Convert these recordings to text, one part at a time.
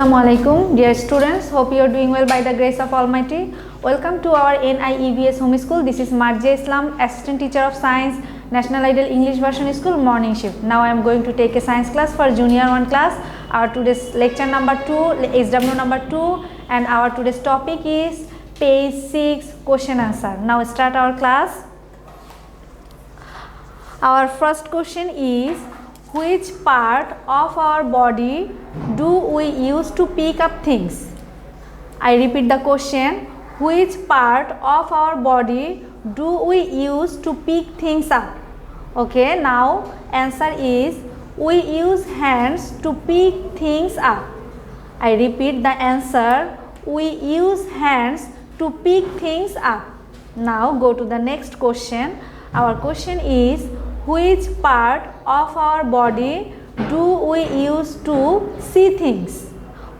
Assalamualaikum, dear students. Hope you are doing well by the grace of Almighty. Welcome to our NIEVS Home School. This is Marjia Islam, Assistant Teacher of Science, National Ideal English Version School, morning shift. Now I am going to take a science class for Junior 1 class. Our today's lecture number 2, SW number 2, and our today's topic is page 6, question answer. Now start our class. Our first question is, which part of our body do we use to pick up things? I repeat the question. Which part of our body do we use to pick things up? Okay, now answer is we use hands to pick things up. I repeat the answer. We use hands to pick things up. Now go to the next question. Our question is, which part of our body do we use to see things?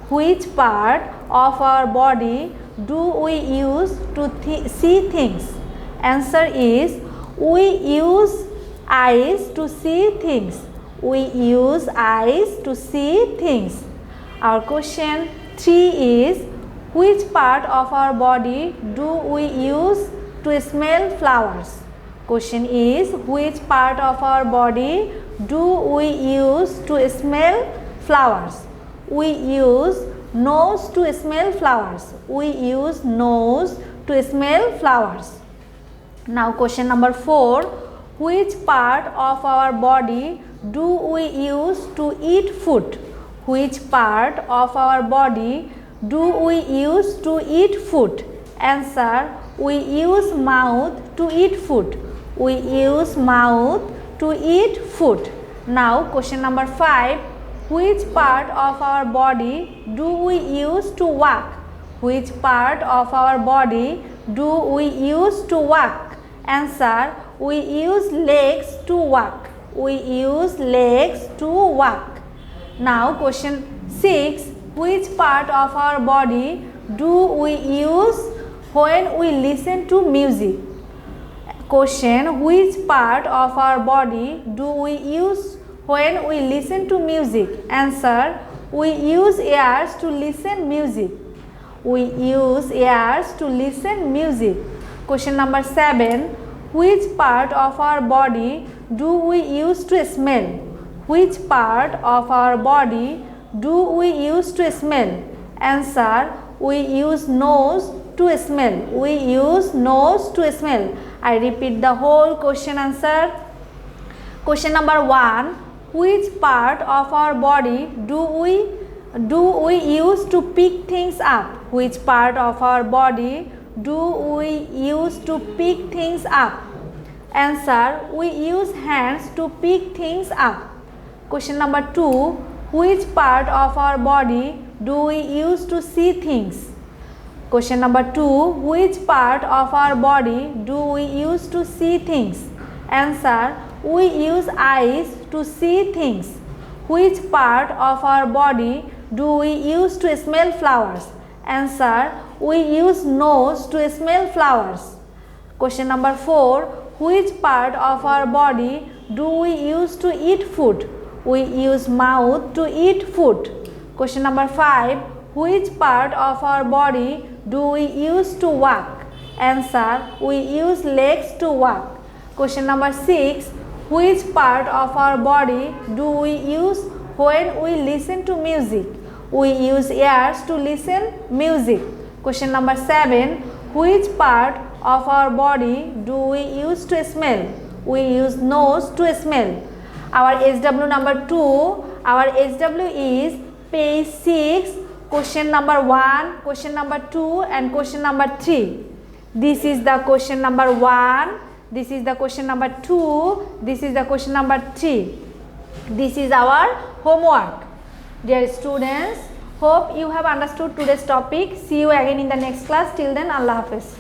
Which part of our body do we use to see things? Answer is we use eyes to see things. We use eyes to see things. Our question 3 is, which part of our body do we use to smell flowers? Question is, which part of our body do we use to smell flowers? We use nose to smell flowers. We use nose to smell flowers. Now question number 4, which part of our body do we use to eat food? Which part of our body do we use to eat food? Answer, we use mouth to eat food. We use mouth to eat food. Now question number 5, which part of our body do we use to walk? Which part of our body do we use to walk? Answer, we use legs to walk. We use legs to walk. Now question 6, which part of our body do we use when we listen to music? Question, which part of our body do we use when we listen to music? Answer, we use ears to listen music. We use ears to listen music. Question number 7, which part of our body do we use to smell? Which part of our body do we use to smell? Answer, we use nose to smell. We use nose to smell. I repeat the whole question answer. Question number 1, which part of our body do we use to pick things up? Which part of our body do we use to pick things up? Answer, we use hands to pick things up. Question number 2, which part of our body do we use to see things? Question number 2, which part of our body do we use to see things? Answer, we use eyes to see things. Which part of our body do we use to smell flowers? Answer, we use nose to smell flowers. Question number 4, which part of our body do we use to eat food? We use mouth to eat food. Question number 5, which part of our body do we use to walk? Answer, we use legs to walk. Question number 6, which part of our body do we use when we listen to music? We use ears to listen music. Question number 7, which part of our body do we use to smell? We use nose to smell. Our SW number 2, our SW is page 6, question number 1, question number 2 and question number 3. This is the question number 1, this is the question number 2, this is the question number 3. This is our homework. Dear students, hope you have understood today's topic. See you again in the next class. Till then, Allah Hafiz.